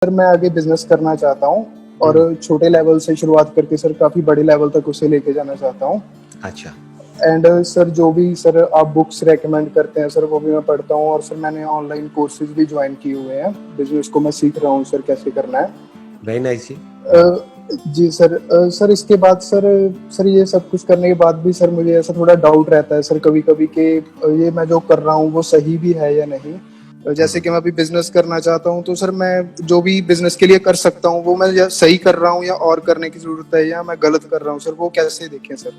Sir मैं आगे business करना चाहता हूँ और छोटे लेवल से शुरुआत करके सर काफी बड़े लेवल तक उसे लेके जाना चाहता हूँ। अच्छा। एंड सर जो भी सर आप बुक्स रेकमेंड करते हैं सर वो भी मैं पढ़ता हूँ, और सर मैंने ऑनलाइन कोर्सेज भी ज्वाइन किए हुए हैं। बिजनेस को मैं सीख रहा हूँ सर कैसे करना है। वेरी नाइस जी। जी सर। सर इसके बाद सर ये सब कुछ करने के बाद भी सर मुझे ऐसा थोड़ा डाउट रहता है सर कभी कभी कि ये मैं जो कर रहा हूँ वो सही भी है या नहीं। जैसे कि मैं अभी बिजनेस करना चाहता हूँ तो सर मैं जो भी बिजनेस के लिए कर सकता हूँ वो मैं या सही कर रहा हूँ या और करने की जरूरत है, या मैं गलत कर रहा हूँ सर, वो कैसे देखें सर?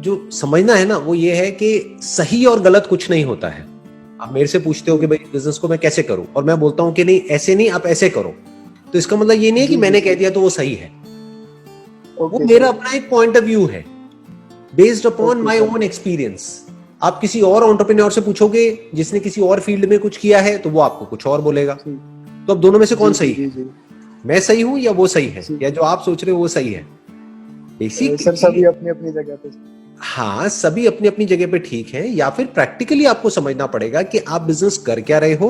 जो समझना है ना वो ये है कि सही और गलत कुछ नहीं होता है। आप मेरे से पूछते हो कि भाई बिजनेस को मैं कैसे करूं, और मैं बोलता हूं कि नहीं ऐसे नहीं, आप ऐसे करो, तो इसका मतलब ये नहीं है कि मैंने कह दिया तो वो सही है। वो मेरा अपना एक पॉइंट ऑफ व्यू है based upon my own experience. आप किसी और एंटरप्रेन्योर से पूछोगे जिसने किसी और फील्ड में कुछ किया है तो वो आपको कुछ और बोलेगा। तो अब दोनों में से कौन सही है? मैं सही हूं या वो सही है, या जो आप सोच रहे हो वो सही है? बेसिकली सर सभी अपनी अपनी जगह पे। हाँ, सभी अपनी अपनी जगह पे ठीक है। या फिर प्रैक्टिकली आपको समझना पड़ेगा कि आप बिजनेस कर क्या रहे हो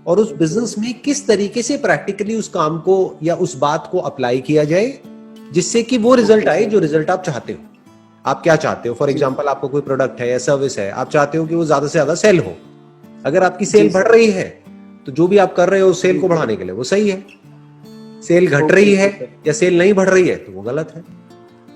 और उस बिजनेस में किस तरीके से प्रैक्टिकली उस काम को या उस बात को अप्लाई किया जाए जिससे कि वो रिजल्ट आए जो रिजल्ट आप चाहते हो। आप क्या चाहते हो? फॉर एग्जाम्पल आपको कोई प्रोडक्ट है या सर्विस है, आप चाहते हो कि वो ज्यादा से ज्यादा सेल हो। अगर आपकी सेल बढ़ रही है तो जो भी आप कर रहे हो सेल को बढ़ाने के लिए वो सही है। सेल घट रही है या सेल नहीं बढ़ रही है तो वो गलत है।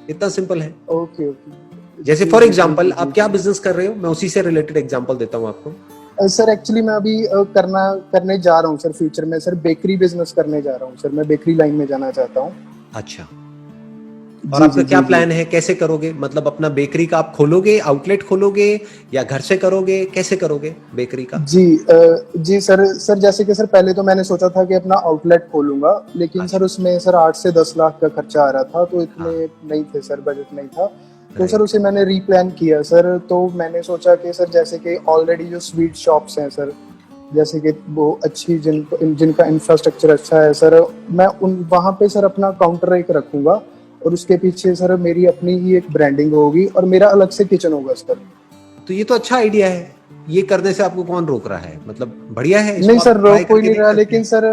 इतना सिंपल है। Okay okay. जैसे फॉर एग्जाम्पल आप क्या बिजनेस कर रहे हो, मैं उसी से रिलेटेड एग्जाम्पल देता हूँ आपको। सर एक्चुअली मैं अभी करने जा रहा हूँ सर, फ्यूचर में सर बेकरी बिजनेस करने जा रहा हूँ सर, मैं बेकरी लाइन में जाना चाहता हूँ। अच्छा, और आपका क्या प्लान है, कैसे करोगे? मतलब अपना बेकरी का आप खोलोगे, आउटलेट खोलोगे, या घर से करोगे, कैसे करोगे बेकरी का? जी सर जैसे कि सर पहले तो मैंने सोचा था कि अपना आउटलेट खोलूंगा, लेकिन सर उसमें सर 8 से 10 लाख का खर्चा आ रहा था, तो इतने नहीं थे सर, बजट नहीं था। तो सर उसे मैंने रीप्लान किया सर। तो मैंने सोचा कि सर जैसे कि ऑलरेडी जो स्वीट शॉप्स हैं सर, जैसे कि वो अच्छी जिनका इंफ्रास्ट्रक्चर अच्छा है सर, मैं उन वहाँ पे सर अपना काउंटर एक रखूंगा और उसके पीछे सर मेरी अपनी ही एक ब्रांडिंग होगी और मेरा अलग से किचन होगा सर। तो ये तो अच्छा आइडिया है। ये करने से आपको कौन रोक रहा है? मतलब बढ़िया है। नहीं सर, रोक कोई नहीं रहा, लेकिन सर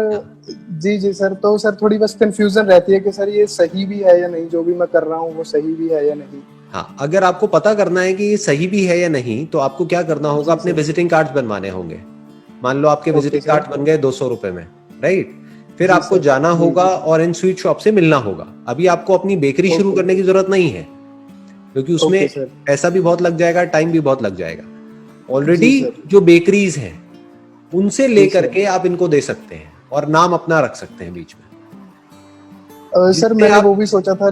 जी सर, तो सर थोड़ी बस कंफ्यूजन रहती है कि सर ये सही भी है या नहीं, जो भी मैं कर रहा हूँ वो सही भी है या नहीं। हाँ, अगर आपको पता करना है कि ये सही भी है या नहीं तो आपको क्या करना होगा, अपने विजिटिंग कार्ड्स बनवाने होंगे। मान लो आपके विजिटिंग कार्ड बन गए 200 रुपए में, राइट? फिर आपको जाना होगा और इन स्वीट शॉप से मिलना होगा। अभी आपको अपनी बेकरी शुरू करने की जरूरत नहीं है क्योंकि उसमें पैसा भी बहुत लग जाएगा, टाइम भी बहुत लग जाएगा। ऑलरेडी जो बेकरीज हैं उनसे लेकर के आप इनको दे सकते हैं और नाम अपना रख सकते हैं बीच में। सर मैंने वो भी सोचा था।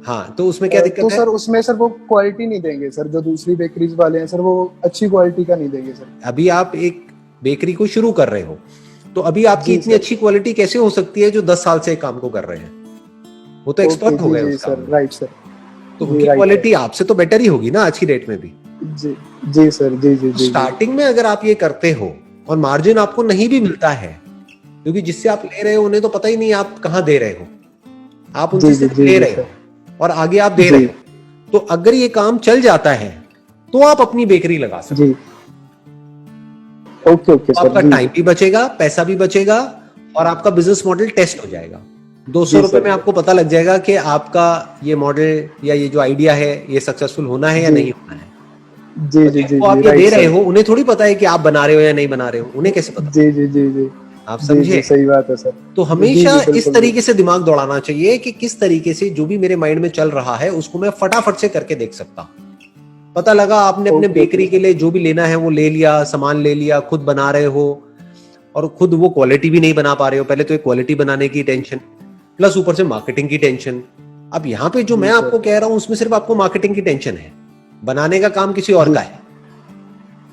हाँ, तो उसमें क्या दिक्कत है? तो है? सर उसमें सर वो क्वालिटी नहीं देंगे सर, जो दूसरी बेकरीज वाले हैं सर वो अच्छी क्वालिटी का नहीं देंगे सर। अभी आप एक बेकरी को शुरू कर रहे हो तो अभी आपकी इतनी अच्छी क्वालिटी कैसे हो सकती है जो 10 साल से काम को कर रहे हैं? वो तो एक्सपर्ट हो गए उस काम में। Right sir. तो उनकी क्वालिटी आपसे तो बेटर ही होगी ना आज की डेट में भी। जी सर। जी स्टार्टिंग में अगर आप ये करते हो और मार्जिन आपको नहीं भी मिलता है, क्योंकि जिससे आप ले रहे हो उन्हें तो पता ही नहीं आप कहाँ दे रहे हो, आप उनसे सिर्फ ले रहे हो और आगे आप दे रहे हो, तो अगर ये काम चल जाता है तो आप अपनी बेकरी लगा सकते हो। Okay sir. आपका टाइम भी बचेगा, पैसा भी बचेगा और आपका बिजनेस मॉडल टेस्ट हो जाएगा। 200 रुपए में आपको पता लग जाएगा कि आपका ये मॉडल या ये जो आइडिया है ये सक्सेसफुल होना है या नहीं होना है। जी आप ये दे रहे हो, उन्हें थोड़ी पता है कि आप बना रहे हो या नहीं बना रहे हो, उन्हें कैसे पता? जी आप समझे? सही बात है सर। तो हमेशा इस तरीके से दिमाग दौड़ाना चाहिए कि किस तरीके से जो भी मेरे माइंड में चल रहा है उसको मैं फटाफट से करके देख सकता हूं। पता लगा आपने अपने बेकरी के लिए जो भी लेना है वो ले लिया, सामान ले लिया, खुद बना रहे हो और खुद वो क्वालिटी भी नहीं बना पा रहे हो। पहले तो एक क्वालिटी बनाने की टेंशन, प्लस ऊपर से मार्केटिंग की टेंशन। अब यहाँ पे जो मैं आपको कह रहा हूं उसमें सिर्फ आपको मार्केटिंग की टेंशन है, बनाने का काम किसी और का है,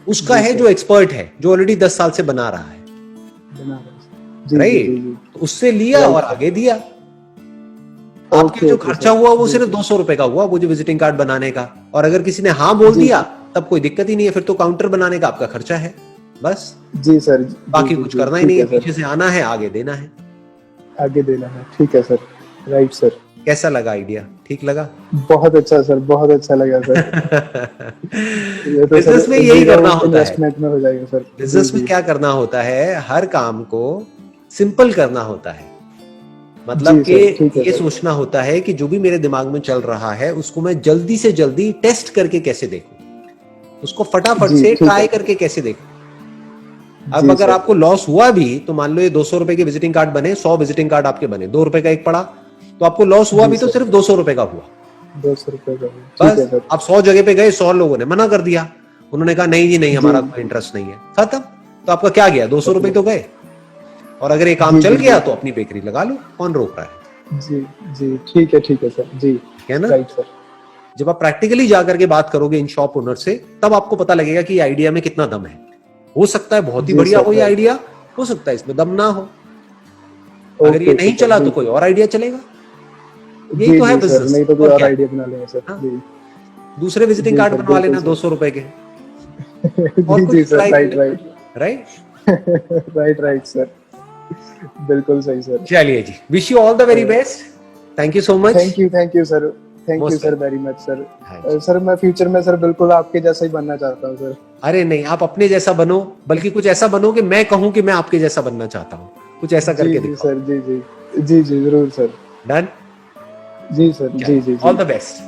उसका है जो एक्सपर्ट है, जो ऑलरेडी 10 साल से बना रहा है, राइट? उससे लिया और आगे दिया। आपके जो खर्चा हुआ वो सिर्फ 200 रुपए का हुआ, वो जो विजिटिंग कार्ड बनाने का। और अगर किसी ने हाँ बोल दिया तब कोई दिक्कत ही नहीं है, फिर तो काउंटर बनाने का आपका खर्चा है बस। जी सर। बाकी कुछ करना ही नहीं है, पीछे से आना है, आगे देना है। आगे देना है, ठीक है सर। Right sir. कैसा लगा आइडिया? ठीक लगा? बहुत अच्छा सर, बहुत अच्छा लगा सर। बिजनेस में यही करना होता है। इन्वेस्टमेंट में हो जाएगा सर। बिजनेस में क्या करना होता है, हर काम को सिंपल करना होता है। मतलब जी कि सर, ठीक है ये सर। सोचना होता है कि जो भी मेरे दिमाग में चल रहा है उसको मैं जल्दी से जल्दी टेस्ट करके कैसे देखूं, उसको फटाफट जी से ठीक ट्राई है। करके कैसे देखूं। अब जी अगर सर। आपको लॉस हुआ भी तो मान लो ये 200 रुपए के विजिटिंग कार्ड बने, 100 विजिटिंग कार्ड आपके बने, 2 रुपए का एक पड़ा, तो आपको लॉस हुआ जी भी तो सर, सिर्फ 200 रुपए का हुआ। 200 रुपये का है। ठीक है बस सर। आप 100 जगह पे गए, 100 लोगों ने मना कर दिया, उन्होंने कहा नहीं जी नहीं, जी हमारा कोई इंटरेस्ट नहीं है, खत्म। तो आपका क्या गया, 200 रुपए तो गए। और अगर ये काम जी चल जी गया जी तो अपनी बेकरी लगा लो, कौन रोक रहा है। जी जी ठीक है सर। जी है ना। Right sir. जब आप प्रैक्टिकली जाकर के बात करोगे इन शॉप ओनर से, तब आपको पता लगेगा कि आइडिया में कितना दम है। हो सकता है बहुत ही जी बढ़िया सर हो ये राइट। आइडिया, हो सकता है इसमें दम ना हो। अगर ये ओके नहीं सर चला तो जी। कोई और आइडिया चलेगा। यही जी तो है जी सर, बिजनेस, नहीं तो कोई और और क्या है। आइडिया बना लेंगे सर। हाँ? जी दूसरे विजिटिंग जी कार्ड सर, बनवा बिल्कुल लेना सर। 200 रुपए के, और जी कुछ जी सर, ट्राई कर राइट लेना। Right. Right. Right right sir, बिल्कुल सही सर। चलिए जी, wish you all the very best. Thank you so much. Thank you sir. Thank you most sir welcome. Very much sir. हाँ जी। सर मैं future में सर बिल्कुल आपके जैसा ही बनना चाहता हूँ सर। अरे नहीं, आप अपने जैसा बनो, बल्कि कुछ ऐसा बनो कि मैं कहूं कि मैं आपके जैसा बनना चाहता हूं। कुछ ऐसा जी करके जी दिखाओ। सर, जी जी जी जी जरूर सर। डन। जी सर, जी चलिए, जी ऑल जी। The best.